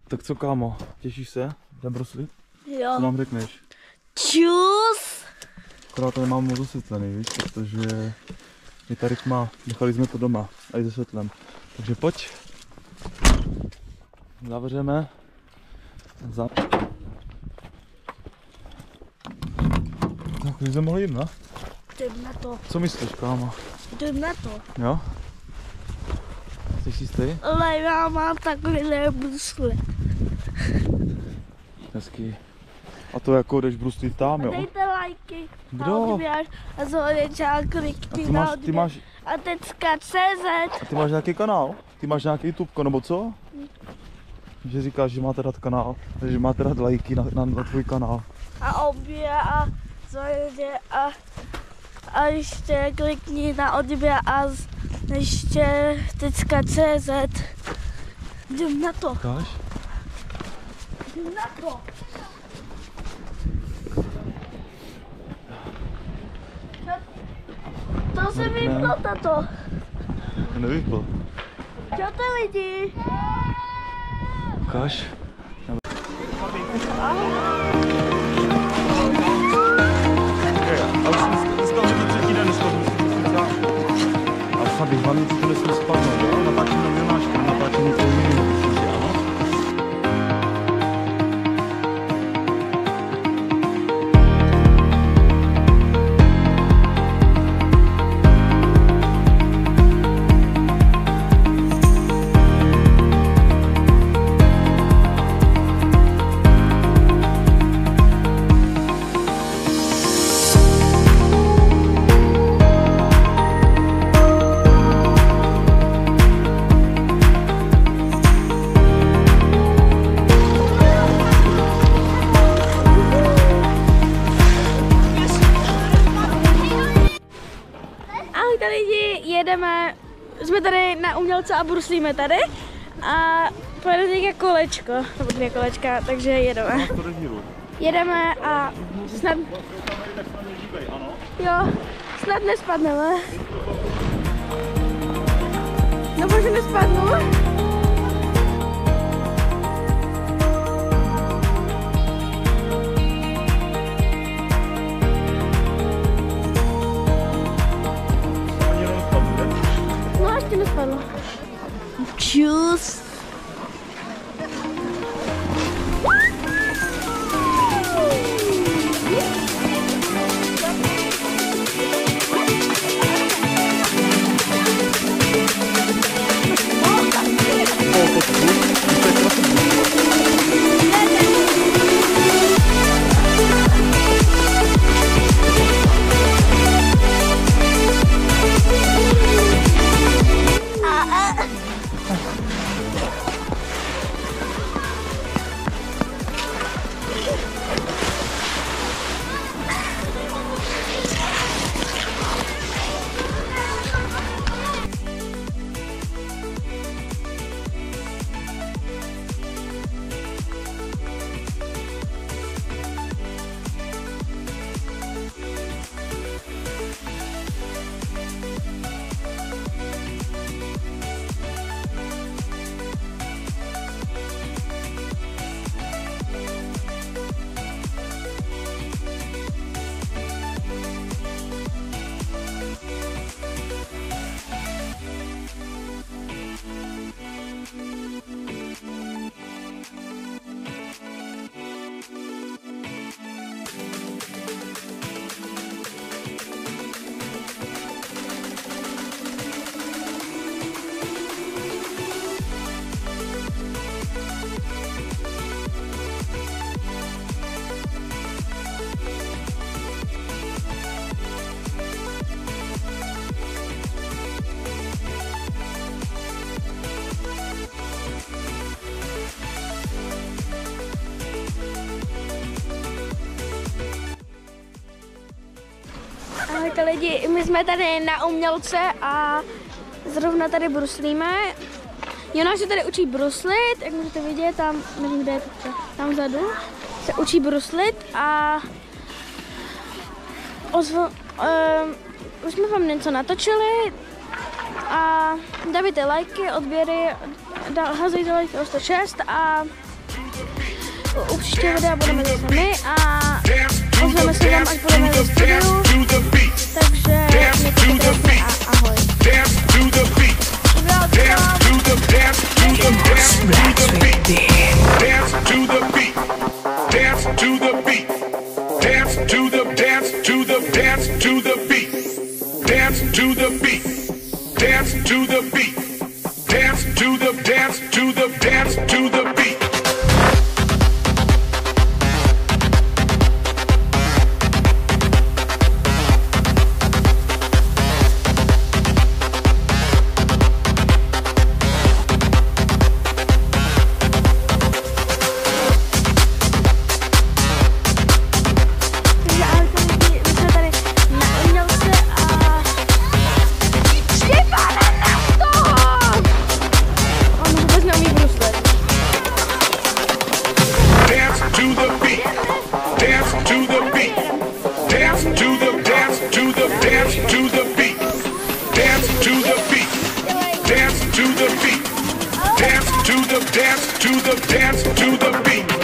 Tak co, kámo, těšíš se? Jdem bruslit? Jo. Co nám řekneš? Čus! Akorát to nemám moc osvětlený, víš, protože je tady tma, nechali jsme to doma, a i se světlem. Takže pojď. Zavřeme. Tak, už jsme mohli jít, ne? Jdem na to. Co myslíš, kámo? Jdem na to. Jo? Jsi si jistý? Ale já mám takovýhle brusle. Hezký. A to jako jdeš bruslit tam, jo? Dejte lajky. Kdo? A odběr. A zhodečák, klikni na odběr. Ty máš, A tecka.cz. a ty máš nějaký kanál? Ty máš nějaký YouTube, nebo co? Že říkáš, že máte rád kanál, že máte rád lajky na tvůj kanál. A odběr a zhodečák a ještě klikni na odběr a ještě tecka.cz. Jdem na to. Říkáš? Jdem na to. To se vyplo, tato. Nevypl. Čau to lidi. Ukáž. A snad bych hlavně to nesmí spadnout, jo? Natáčím na milnáčku, natáčím to minimum, určitě, ano? Jedeme, jsme tady na Umělce a bruslíme tady a pojedeme teďka kolečko, nebo 2 kolečka, takže jedeme. Jedeme a snad, jo, snad nespadneme. No bože, nespadnu. Nespadlo. Čus. Ahojte lidi, my jsme tady na Umělce a zrovna tady bruslíme. Jona se tady učí bruslit, jak můžete vidět, tam, nevím, kde je to, tam vzadu, se učí bruslit a už jsme vám něco natočili a dávajte lajky, odběry, házejte lajky o 106 a U příštího videa budeme zase my a ozveme se vám, až budeme ve studiu. Takže mějte se krásně a ahoj. Dance to the beat.